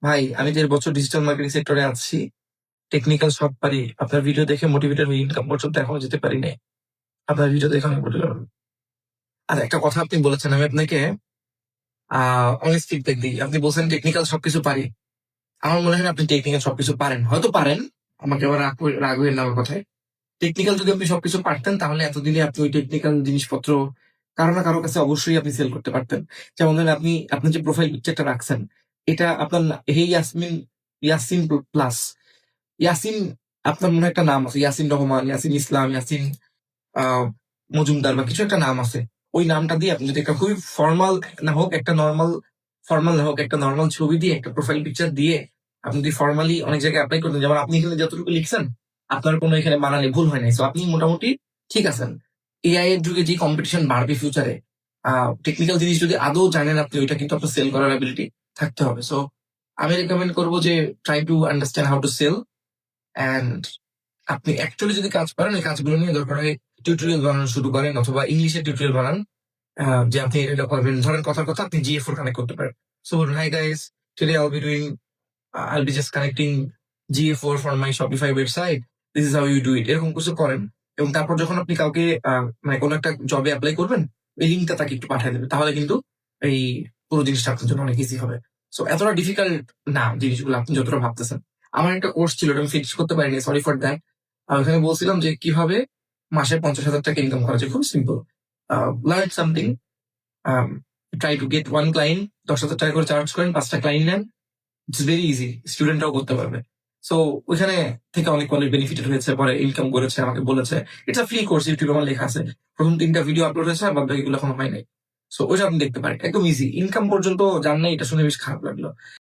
ভাই আমি 1.5 বছর ডিজিটাল মার্কেটিং সেক্টরে আছি। টেকনিক্যাল সব পারি। আপনার ভিডিও দেখে মোটিভেটেড হয়ে ইনকাম পর্যন্ত এখনো যেতে পারি নাই। আপনার ভিডিও দেখে অনেক মোটিভেটেড হলাম। আর একটা কথা আপনি বলেছেন, আমি আপনাকে অনেস্ট ফিডব্যাক দিই। আপনি বলছেন টেকনিক্যাল সবকিছু পারি। আমার মনে হয় না আপনি টেকনিক্যাল সবকিছু পারেন। হয়তো পারেন, আমাকে আবার রাগ হইয়েন না আমার কথায়। টেকনিক্যাল যদি আপনি সবকিছু পারতেন তাহলে এতদিনে আপনি ওই টেকনিক্যাল জিনিসপত্র কারো না কারো কাছে অবশ্যই আপনি সেল করতে পারতেন। যেমন ধরেন আপনি আপনার যে প্রোফাইল পিকচারটা রাখছেন, এটা আপনার হে ইয়াসমিন ইয়াসিন প্লাস ইয়াসিন, আপনার মনে হয় একটা নাম আছে, ইয়াসিন রহমান, ইয়াসিন ইসলাম, ইয়াসিন আহ, মজুমদার বা কিছু একটা নাম আছে। ওই নামটা দিয়ে আপনি যদি একটা খুবই ফর্মাল না হোক, একটা নর্মাল, ফর্মাল না হোক, একটা নর্মাল ছবি দিয়ে একটা প্রোফাইল পিকচার দিয়ে আপনি যদি ফর্মালি অনেক জায়গায় অ্যাপ্লাই করতেন, যেমন আপনি এখানে যতটুকু লিখছেন আপনার কোনো এখানে বানানে ভুল হয় নাই, তো আপনি মোটামুটি ঠিক আছেন। এআই এর যুগে যে কম্পিটিশন বাড়বে ফিউচারে, টেকনিক্যাল জিনিস যদি আদৌ জানেন আপনি, ওইটা কিন্তু আপনার সেল করার অ্যাবিলিটি থাকতে হবে। সো আমি রেকমেন্ড করবো যে try to understand how to sell. And আপনি অ্যাকচুয়ালি যদি কাজ পারেন, এই কাজগুলো নিয়ে দরকার হয় টিউটোরিয়াল বানানো শুরু করেন, অথবা ইংলিশে টিউটোরিয়াল বানান। যে আপনি এটা করবেন, ধরেন কথার কথা আপনি GA4 কানেক্ট করতে পারেন। সো বলুন, hi guys, today I'll be just connecting GA4 for my Shopify website. This is how you do it. এরকম কিছু করেন। এবং তারপর যখন আপনি কাউকে মানে কোনো একটা জবে অ্যাপ্লাই করবেন, ওই লিঙ্কটা তাকে একটু পাঠিয়ে দেবেন, তাহলে কিন্তু এই পুরো জিনিসটা আপনার জন্য অনেক ইজি হবে। সো এতটা ডিফিকাল্ট না জিনিসগুলো আপনি যতটা ভাবতেছেন। আমার একটা কোর্স ছিল, ওটা আমি ফিনিশ করতে পারিনি, সরি ফর দ্যাট। ওখানে বলছিলাম যে কিভাবে মাসে 50,000 টাকা ইনকাম করা যায়, খুব simple. Learn something, try to get one client, 10,000 টাকা করে চার্জ করেন, 5টা ক্লায়েন্ট নেন। ইটস ভেরি ইজি, স্টুডেন্টরাও করতে পারবে। সো ওইখানে থেকে অনেক অনেক বেনিফিটেড হয়েছে, পরে ইনকাম করেছে, আমাকে বলেছে। ইটস আ ফ্রি কোর্স, ইউটিউবে আমার লেখা আছে। প্রথম 3টা ভিডিও আপলোড হয়েছে, আর বাদ বাকিগুলো এখনো হয় নাই। সো ওইটা আপনি দেখতে পারেন, একদম ইজি। ইনকাম পর্যন্ত জান নাই, এটা শুনে বেশ খারাপ লাগলো।